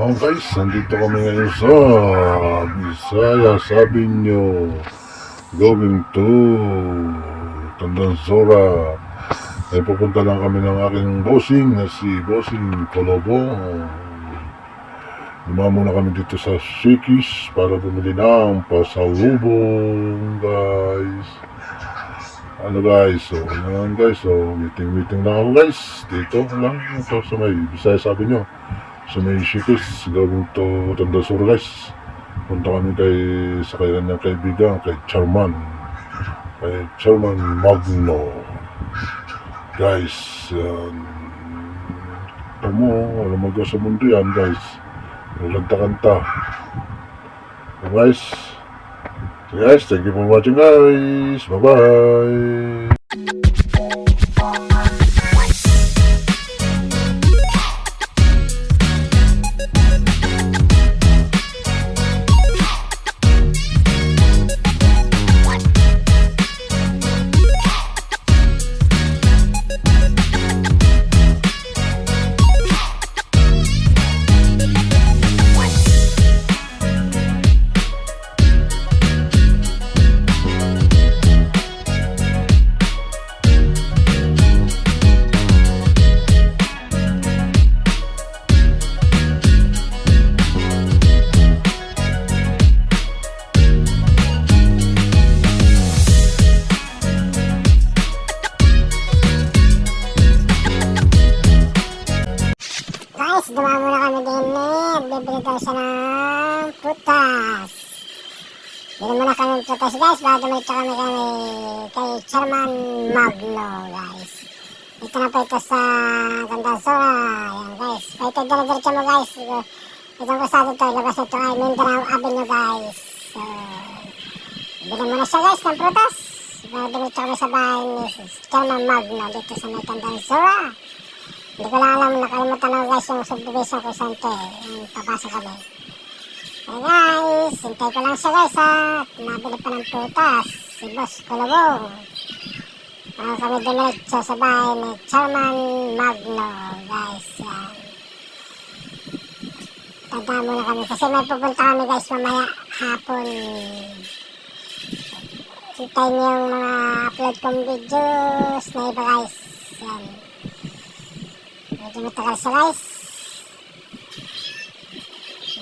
Guys, nandito kami ngayon sa Bisaya. Sabi nyo, going to Tandansora. Ay pupunta lang kami ng aking bossing na si Bossing Colobo. Luma muna kami dito sa Shakey's para bumili ng pasalubong, guys. Ano guys, so yan guys, so meeting lang ako guys. Dito lang ito sa may Bisaya, sabi nyo. So may Shakey's going to Tandansora guys. Punta kami sa kanyang kaibigan, kay Chairman Magno. Guys, ito mo, alam mo sa mundo yan guys. Kanta-kanta. So guys, thank you for watching guys. Bye-bye. Guys, dumamo na kami din bibili daw siya ng putas. Bili muna kami ng putas guys, bago dumito kami kay Chairman Magno guys. Ito na po ito sa Tandansora. Ayan guys, ito dala-diretso mo guys. Itong kusado ito, labas ito ay Mindanao Avenue guys. So, bili muna siya guys ng putas. Bago dumito kami sa bahay ni Chairman Magno dito sa may Tandansora. Hindi ko lang alam, nakalimutan na guys yung subdivision ko sa ante. Papasok kami. Hey guys, hintay ko lang siya guys ha. At nabili pa ng putas si Boss Colobo. Kami dumiretso sa bahay ni Chairman Magno guys. Yan. Tanda muna kami kasi may pupunta kami guys mamaya hapon. Hintay niyo yung mga upload kong videos na iba guys. Yan. Medyo matagal siya guys.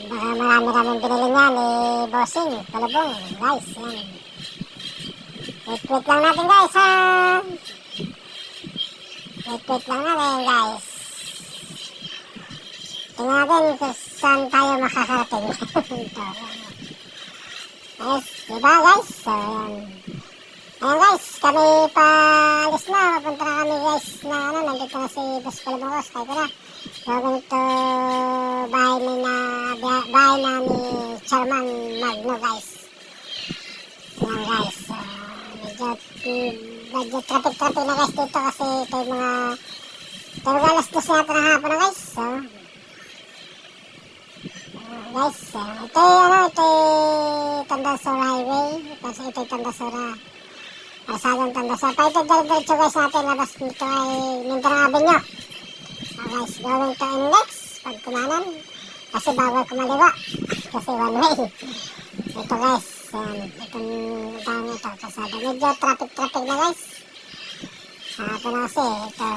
Baka marami binili niya ni Bossing Kalabong guys. Yan. Wait lang natin guys ha. Wait lang natin guys. Tingnan natin kung saan tayo makakarating. Guys, diba guys? So yan. Ayan guys, kami paalis na. Papunta na kami guys na nandito na si Boss Kalabong. Kaya ko na. Gawin ito bahay na ni Chairman Magno guys. Ayan guys. Medyo traffic na guys dito kasi ito yung mga alas 2 na ito ng hapon na guys. So, guys, ito yung Tandansora Highway. Kasi ito yung Tandansora. Pasadong Tandansora. Pa ito diretso guys natin. Labas dito ay Mindanao Avenue. So guys, going to index. Pag kumanan. Kasi bawal kumaliwa. Kasi one way. Ito guys. Itong dami ito. Kasada. Medyo traffic na guys. Ito na kasi. Ito.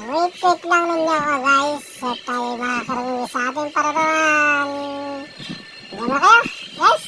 Wait lang ninyo ako guys. At tayo makakarating sa ating pararuan. Hindi mo kayo guys.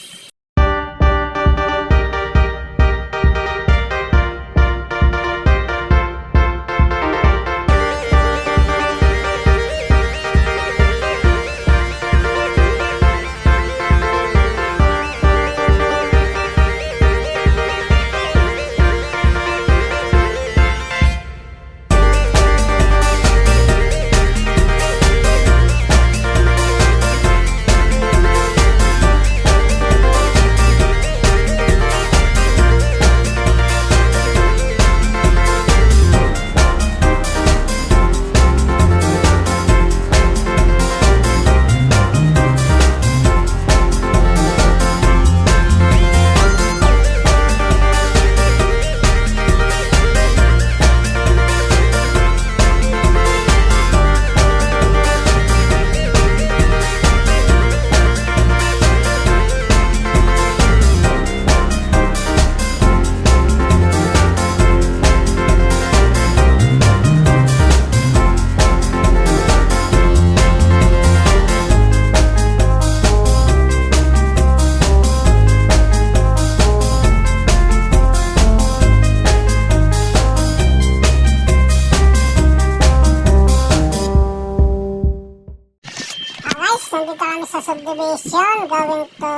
subdivision going to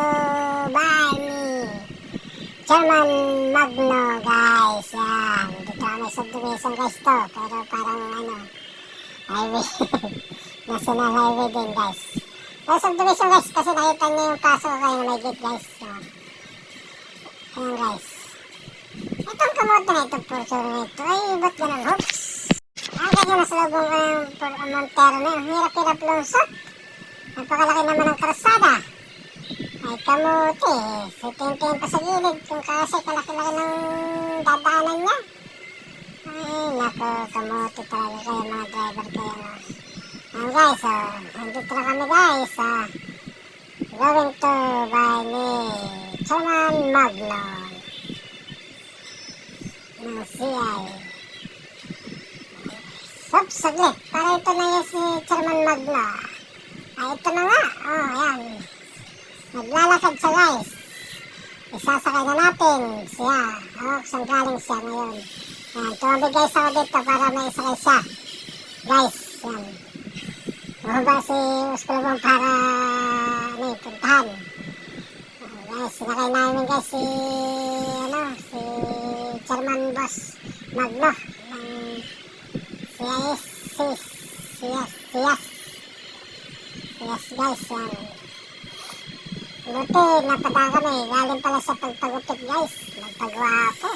by ni Chairman Magno, guys. Yan. Dito may subdivision, guys, to. Pero parang, highway. National highway din, guys. Pero subdivision, guys, kasi nakita niyo yung paso ko kayo na may gate, guys. So, ayan, guys. Itong kamote na itong portion na ito, ay, ba't ganun, hoops? Ang ganyan, nasalubong ko yung Montero na yun. Hirap-hirap lusot. Napakalaki naman ang karsada. Ay, kamote. Sitin-tin pa sa gilid. Kung kasi kalaki-laki ng dadaanan niya. Ay, nako, kamote talaga kayo, mga driver kayo. Ayan, guys, nandito na kami, guys. Going to by ni Chairman Magno. Ng CI. Oops, saglit. Para ito na yung si Chairman Magno. Ay, ito na nga. Oh, ayan. Naglalakad siya, guys. Isasakay na natin siya. Oh, saan galing siya ngayon. Ayan, tumabig guys ako dito para may isakay siya. Guys, yan. Bumaba si Uskulabong para puntahan. Guys, sinakay namin guys si Chairman Boss Magno ng Yes, guys, yan. Buti, napadaan kami. Galing pala sa pagpagupit, guys. Nagpagwapo.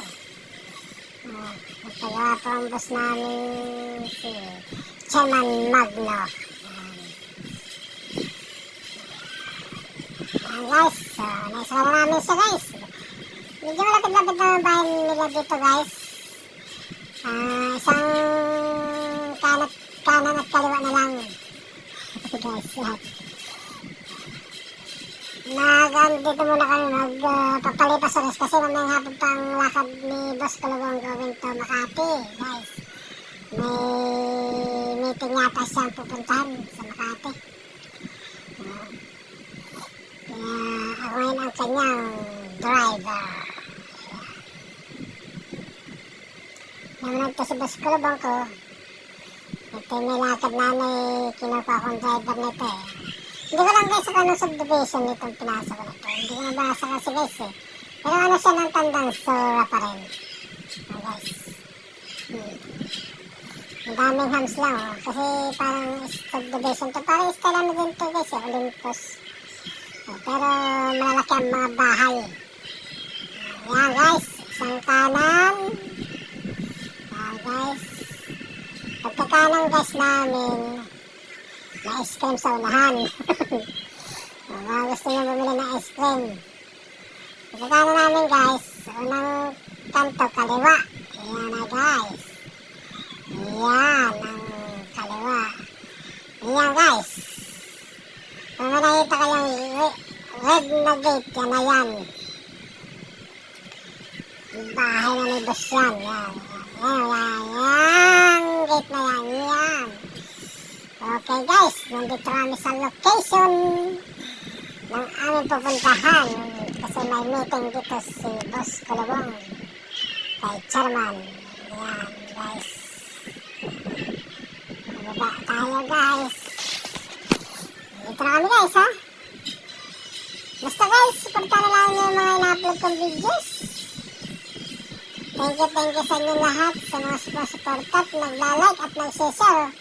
Nagpagwapo ang boss namin si Chairman Magno. Ayan, guys. So, naisaka na namin siya, guys. Medyo malapit-lapit na ang bahay nila dito, guys. Isang kanan at kaliwa na lang. Guys, yan. Dito muna kami magpapalipas oras kasi mamayang hapon pang lakad ni Boss Kulabong going to Makati, guys. May meeting yata siyang pupuntahan sa Makati. Kaya ako ngayon ang kanyang driver. Naman ito si Boss Kulabong ko. Ito may lakad na kinuha akong driver nito eh. Hindi ko lang guys kung anong subdivision nitong pinasa ko nito. Hindi ko nabasa kasi guys eh. Pero ano siya ng tandang Sora pa rin. Guys. Ang daming hams lang oh. Kasi parang subdivision to. Parang style ano din to guys eh. Olympus. Pero malalaki ang mga bahay. Ayan guys. Isang kanan. Ayan guys. Pagkakanan guys namin. Na ice cream sa unahan. Mga gusto nyo bumili ng ice cream. Pagkakano namin guys, unang kanto kaliwa. Ayan na guys. Ayan ang kaliwa. Ayan guys. Kung nakita kayong red na gate, yan na yan. Bahay na may bus yan. Yan. Ayan. Gate na yan. Yan. Okay guys, nandito kami sa location ng aming pupuntahan kasi may meeting dito si Boss Kulabong kay Chairman. Ayan guys. Baba tayo guys. Dito na kami guys ha. Basta guys, supportan na lang yung mga ina-upload kong videos. Thank you sa inyo lahat sa mga support at nagla-like at nag-share.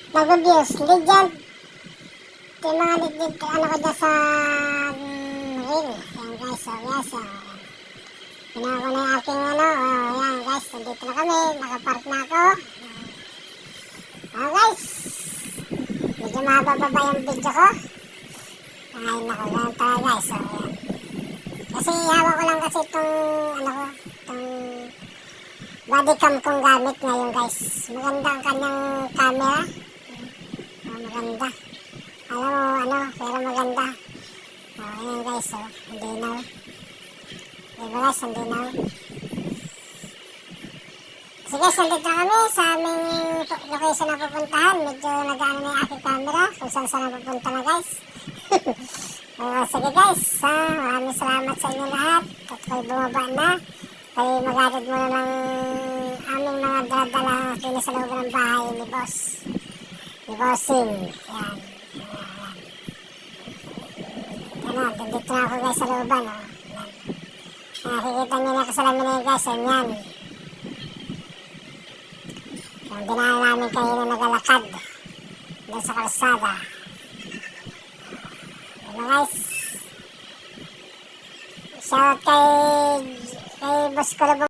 Nag-views, legend. Ito yung mga legend, ano ko dyan sa ring. Yan guys, so yes. Ginawa ko na yung aking yan guys, nandito na kami, nakapark na ako. Guys, medyo mabababa yung video ko. Ay, naku, ganun talaga guys, so yan. Kasi hawak ko lang kasi itong, itong body cam kong gamit ngayon guys. Maganda ang kanyang camera. Maganda. Alam mo, pero maganda. Ayan guys, hindi na. Diba guys, hindi na. Sige guys, nandito na kami sa aming location na pupuntahan. Medyo nag-ano na yung aking camera kung saan na pupunta na guys. Sige guys, maraming salamat sa inyo lahat. At kayo bumaba na. Kayo mag-added muna ng aming mga dala dito sa loob ng bahay ni Boss. Ni Bossing. Yan. Ayan, dito na ako guys sa looban. Oh. Ayan. Nakikita niyo na kasalamin na yun guys. Ayan. Yung dinaan namin kayo na nagalakad. Doon sa kalsada. Ayan guys. Shout kay Boss Kulubong.